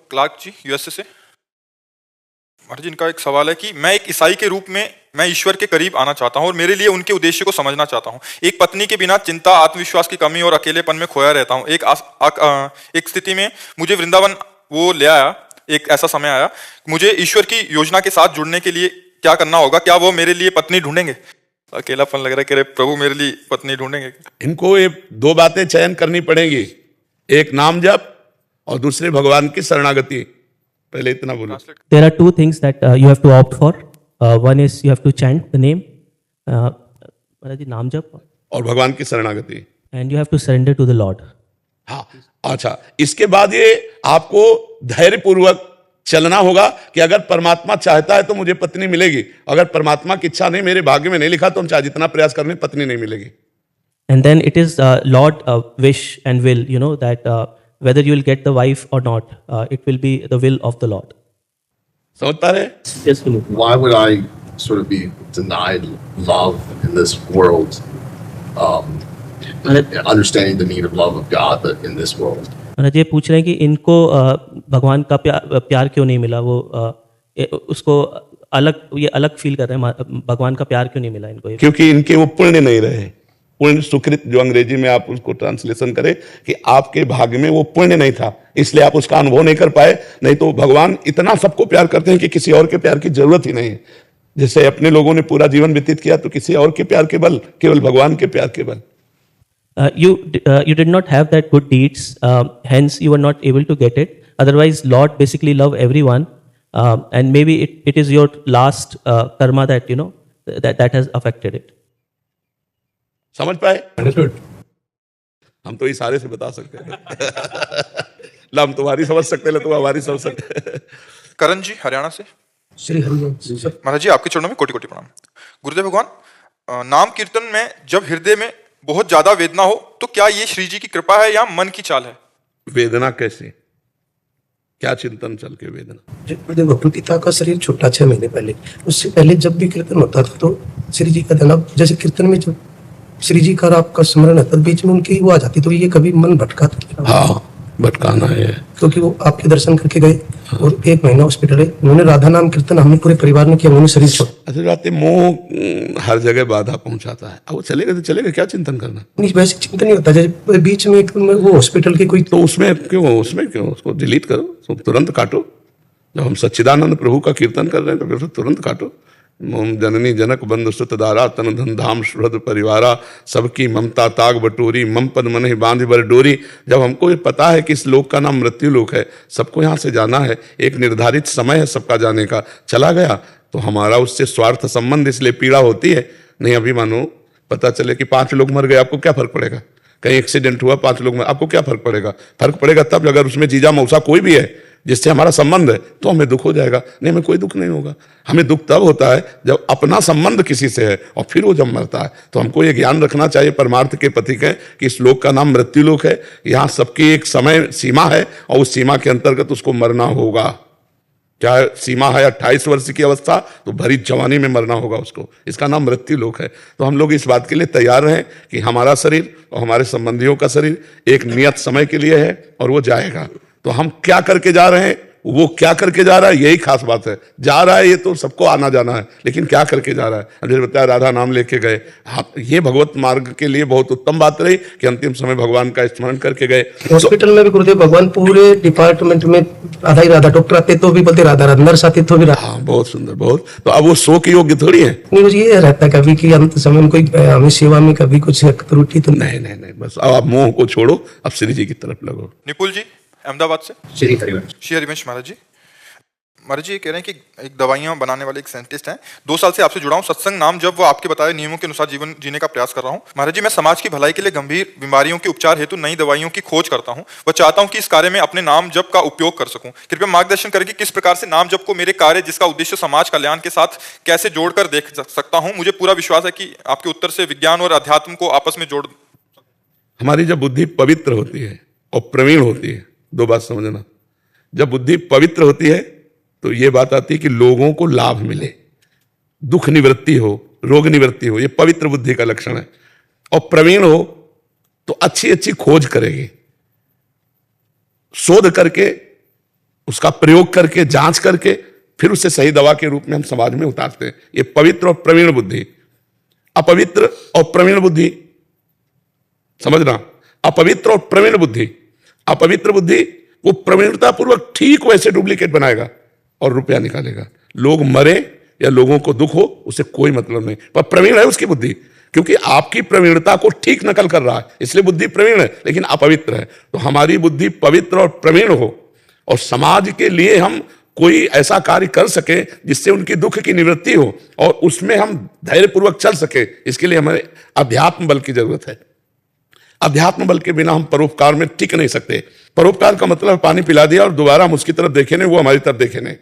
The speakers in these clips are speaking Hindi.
क्लार्क जी यूएसए से। महाराज जी इनका एक सवाल है कि मैं एक ईसाई के रूप में मैं ईश्वर के करीब आना चाहता हूं और मेरे लिए उनके उद्देश्य को समझना चाहता हूं। एक पत्नी के बिना चिंता, आत्मविश्वास की कमी और अकेलेपन में खोया रहता हूं। एक स्थिति में मुझे वृंदावन वो ले आया, एक ऐसा समय आया, मुझे ईश्वर की योजना के साथ जुड़ने के लिए क्या करना होगा? क्या वो मेरे लिए पत्नी ढूंढेंगे? अकेलापन लग रहा है कि प्रभु मेरे लिए पत्नी ढूंढेंगे। इनको ये दो बातें चयन करनी पड़ेंगी, एक नाम जप और दूसरे भगवान की शरणागति। पहले इतना बोलो। There are two things that you have to opt for. One is you have to chant the name, महाराज जी नाम जप, और भगवान की शरणागति, and you have to surrender to the Lord. हाँ अच्छा, इसके बाद ये आपको धैर्य पूर्वक चलना होगा कि अगर परमात्मा चाहता है तो मुझे पत्नी मिलेगी, अगर परमात्मा की इच्छा नहीं, मेरे भाग्य में नहीं लिखा, तो हम चाहे जितना प्रयास करने पत्नी नहीं मिलेगी। And then it is Lord wish and will, you know, that whether you will get the wife or not, it will be the will of the Lord. समझ पा रहे? Yes, Vinod. Why would I sort of be denied love in this world? Understanding the need of love of God, but in this world. महाराज ये पूछ रहे हैं कि इनको भगवान का प्यार क्यों नहीं मिला, वो उसको ये अलग फील कर रहे हैं, भगवान का प्यार क्यों नहीं मिला इनको? क्योंकि इनके वो पुण्य नहीं रहे, पुण्य सुकृत, जो अंग्रेजी में आप उसको ट्रांसलेशन करें कि आपके भाग्य में वो पुण्य नहीं था, इसलिए आप उसका अनुभव नहीं कर पाए। नहीं तो भगवान इतना सबको प्यार करते हैं कि किसी और के प्यार की जरूरत ही नहीं है। जैसे अपने लोगों ने पूरा जीवन व्यतीत किया, तो किसी और के प्यार के बल, केवल भगवान के प्यार के बल। You did not have that good deeds, hence you were not able to get it. Otherwise, Lord basically love everyone, and maybe it is your last karma that you know that has affected it. समझ पाए? हम तो इशारे से बता सकते हैं। ला हम तुम्हारी समझ सकते हैं, तुम हमारी समझ सकते हैं। करण जी हरियाणा से। श्री हरिवंश जी। महाराज जी आपके चरणों में कोटि कोटि प्रणाम। गुरुदेव भगवान, नाम कीर्तन में जब हृदय में बहुत ज्यादा वेदना हो तो क्या ये श्री जी की कृपा है या मन की चाल है? वेदना कैसे, क्या चिंतन चल के वेदना? गुरुदेव अपने पिता का शरीर छूटा 6 महीने पहले, उससे पहले जब भी कीर्तन होता था तो श्री जी का ध्यान, जैसे कीर्तन में जब श्री जी का आपका स्मरण है, बीच में उनकी वो आ जाती, तो ये कभी मन भटका था? हाँ, भटकाना है, क्योंकि वो आपके दर्शन करके गए और 1 महीना हॉस्पिटल है, उन्होंने राधा नाम कीर्तन हमने पूरे परिवार ने किया, उन्होंने शरीर छोड़ा। अच्छा बात, मोह हर जगह बाधा पहुंचाता है। अब वो चलेगा तो चलेगा, क्या चिंतन करना? नहीं, वैसे चिंतन नहीं होता, जैसे बीच में वो हॉस्पिटल के कोई, तो उसमें क्यों उसको डिलीट करो, तुरंत काटो। जब हम सच्चिदानंद प्रभु का कीर्तन कर रहे हैं तो फिर तुरंत काटो। जननी जनक बंधु सुत दारा, तन धन धाम सुहृद परिवारा, सबकी ममता ताग बटोरी, मम पद मन ही बांध बर डोरी। जब हमको ये पता है कि इस लोक का नाम मृत्यु लोक है, सबको यहाँ से जाना है, एक निर्धारित समय है सबका जाने का, चला गया तो हमारा उससे स्वार्थ संबंध, इसलिए पीड़ा होती है। नहीं, अभी मानो पता चले कि 5 लोग मर गए, आपको क्या फर्क पड़ेगा? कहीं एक्सीडेंट हुआ, 5 लोग मर, आपको क्या फर्क पड़ेगा? फर्क पड़ेगा तब अगर उसमें जीजा मौसा कोई भी है जिससे हमारा संबंध है, तो हमें दुख हो जाएगा। नहीं, हमें कोई दुख नहीं होगा। हमें दुख तब होता है जब अपना संबंध किसी से है और फिर वो जब मरता है। तो हमको ये ज्ञान रखना चाहिए परमार्थ के पथिक है कि इस लोक का नाम मृत्यु लोक है, यहाँ सबकी एक समय सीमा है और उस सीमा के अंतर्गत उसको मरना होगा। चाहे सीमा है 28 वर्ष की अवस्था, तो भरी जवानी में मरना होगा उसको, इसका नाम मृत्यु लोक है। तो हम लोग इस बात के लिए तैयार रहें कि हमारा शरीर और हमारे संबंधियों का शरीर एक नियत समय के लिए है और वो जाएगा। तो हम क्या करके जा रहे हैं, वो क्या करके जा रहा है, यही खास बात है। जा रहा है ये तो सबको आना जाना है, लेकिन क्या करके जा रहा है? जैसे बताया राधा नाम लेके गए, हाँ, ये भगवत मार्ग के लिए बहुत उत्तम बात रही कि अंतिम समय भगवान का स्मरण करके गए। हॉस्पिटल में भी गुरुदेव भगवान पूरे डिपार्टमेंट में राधा ही राधा, डॉक्टर आते तो भी बोलते राधा राधा, नर्स आते तो भी राधा। हाँ, बहुत सुंदर, बहुत। तो अब वो शो के योग्य थोड़ी है। नहीं, मुझे ये रहता है कभी कि अंत समय में कोई हमें सेवा में कभी कुछ त्रुटि तो नहीं, बस अब आप मोह को छोड़ो, अब श्री जी की तरफ लगो। निपुल जी अहमदाबाद से। श्री हरिवंश। श्री हरिवंश महाराज जी। महाराज जी ये कह रहे हैं कि एक दवाइयाँ बनाने वाले एक साइंटिस्ट हैं, 2 साल से आपसे जुड़ा हूँ, सत्संग नाम जब वो आपके बताए नियमों के अनुसार जीवन जीने का प्रयास कर रहा हूँ। महाराज जी मैं समाज की भलाई के लिए गंभीर बीमारियों के उपचार हेतु नई दवाइयों की खोज करता हूँ। वह चाहता हूँ कि इस कार्य में अपने नाम जप का उपयोग कर सकूँ। कृपया मार्गदर्शन करें कि किस प्रकार से नाम जप को मेरे कार्य, जिसका उद्देश्य समाज कल्याण के साथ, कैसे जोड़कर देख सकता हूँ। मुझे पूरा विश्वास है कि आपके उत्तर से विज्ञान और अध्यात्म को आपस में जोड़। हमारी जब बुद्धि पवित्र होती है और प्रवीण होती है, 2 बात समझना। जब बुद्धि पवित्र होती है तो ये बात आती है कि लोगों को लाभ मिले, दुख निवृत्ति हो, रोग निवृत्ति हो, ये पवित्र बुद्धि का लक्षण है। और प्रवीण हो तो अच्छी अच्छी खोज करेगी, शोध करके उसका प्रयोग करके, जांच करके, फिर उसे सही दवा के रूप में हम समाज में उतारते हैं। ये पवित्र और प्रवीण बुद्धि। अपवित्र और प्रवीण बुद्धि, समझना, अपवित्र और प्रवीण बुद्धि। अपवित्र बुद्धि वो प्रवीणता पूर्वक ठीक वैसे डुप्लीकेट बनाएगा और रुपया निकालेगा। लोग मरे या लोगों को दुख हो, उसे कोई मतलब नहीं, पर प्रवीण है उसकी बुद्धि, क्योंकि आपकी प्रवीणता को ठीक नकल कर रहा है, इसलिए बुद्धि प्रवीण है, लेकिन अपवित्र है। तो हमारी बुद्धि पवित्र और प्रवीण हो और समाज के लिए हम कोई ऐसा कार्य कर सके जिससे उनकी दुख की निवृत्ति हो और उसमें हम धैर्यपूर्वक चल सके, इसके लिए हमें अध्यात्म बल की जरूरत है। अध्यात्म बल के बिना हम परोपकार में टिक नहीं सकते। परोपकार का मतलब पानी पिला दिया और दोबारा हम उसकी तरफ देखे नहीं, वो हमारी तरफ देखे नहीं।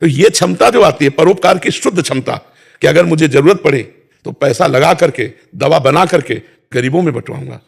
तो ये क्षमता जो आती है परोपकार की शुद्ध क्षमता, कि अगर मुझे जरूरत पड़े तो पैसा लगा करके, दवा बना करके गरीबों में बंटवाऊंगा,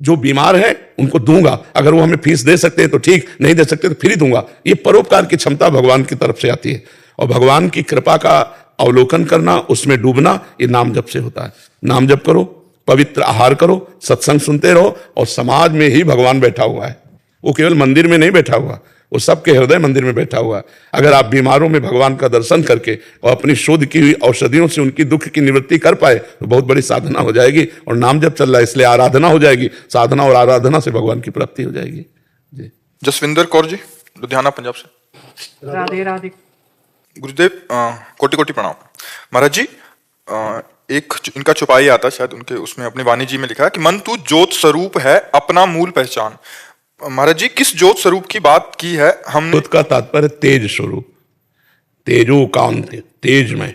जो बीमार है उनको दूंगा, अगर वो हमें फीस दे सकते हैं तो ठीक, नहीं दे सकते तो फिर ही दूंगा। ये परोपकार की क्षमता भगवान की तरफ से आती है और भगवान की कृपा का अवलोकन करना, उसमें डूबना, ये नाम जप से होता है। नाम जप करो, पवित्र आहार करो, सत्संग सुनते रहो और समाज में ही भगवान बैठा हुआ है। वो केवल मंदिर में नहीं बैठा हुआ, वो सबके हृदय मंदिर में बैठा हुआ है। अगर आप बीमारों में भगवान का दर्शन करके और अपनी शोध की हुई औषधियों से उनकी दुख की निवृत्ति कर पाए तो बहुत बड़ी साधना हो जाएगी। और नाम जब चल रहा है इसलिए आराधना हो जाएगी, साधना और आराधना से भगवान की प्राप्ति हो जाएगी। जी। जसविंदर कौर जी, लुधियाना पंजाब से। राधे राधे। गुरुदेव, कोटि कोटि प्रणाम। महाराज जी, एक इनका चौपाई आता शायद उनके, उसमें अपनी वाणी जी में लिखा है कि मन तू ज्योत स्वरूप है, अपना मूल पहचान। महाराज जी, किस ज्योत स्वरूप की बात की है हमने? ज्योत का तात्पर्य तेज स्वरूप, तेजो कांत, तेज में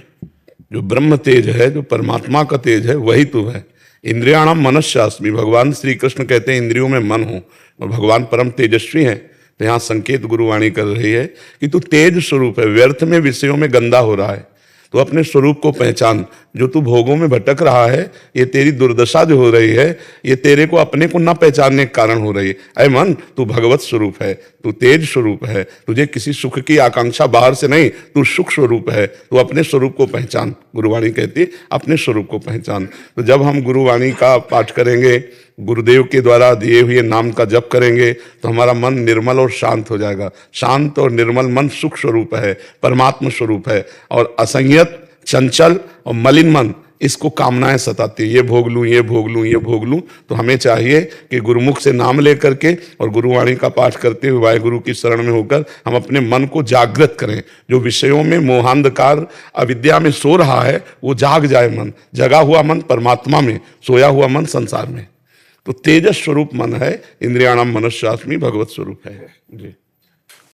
जो ब्रह्म तेज है, जो परमात्मा का तेज है, वही तू है। इंद्रियाणाम मनस्यास्मि, भगवान श्री कृष्ण कहते हैं इंद्रियों में मन हो और भगवान परम तेजस्वी हैं। तो यहाँ संकेत गुरुवाणी कर रही है कि तू तेज स्वरूप है, व्यर्थ में विषयों में गंदा हो रहा है, तो अपने स्वरूप को पहचान। जो तू भोगों में भटक रहा है, ये तेरी दुर्दशा जो हो रही है, ये तेरे को अपने को न पहचानने के कारण हो रही है। अय मन, तू भगवत स्वरूप है, तू तेज स्वरूप है, तुझे किसी सुख की आकांक्षा बाहर से नहीं, तू सुख स्वरूप है, तू अपने स्वरूप को पहचान। गुरुवाणी कहती है अपने स्वरूप को पहचान। तो जब हम गुरुवाणी का पाठ करेंगे, गुरुदेव के द्वारा दिए हुए नाम का जप करेंगे, तो हमारा मन निर्मल और शांत हो जाएगा। शांत और निर्मल मन सुख स्वरूप है, परमात्मा स्वरूप है। और असंयत, चंचल और मलिन मन, इसको कामनाएं सताती है, ये भोग लूं, ये भोग लूं, ये भोग लूं। तो हमें चाहिए कि गुरुमुख से नाम लेकर के और गुरुवाणी का पाठ करते हुए वाहेगुरु की शरण में होकर हम अपने मन को जागृत करें। जो विषयों में मोहांधकार अविद्या में सो रहा है, वो जाग जाए मन। जगा हुआ मन परमात्मा में, सोया हुआ मन संसार में। तो तेजस स्वरूप मन है, इंद्रियाणाम मनस्यास्मि, भगवत स्वरूप है। जी।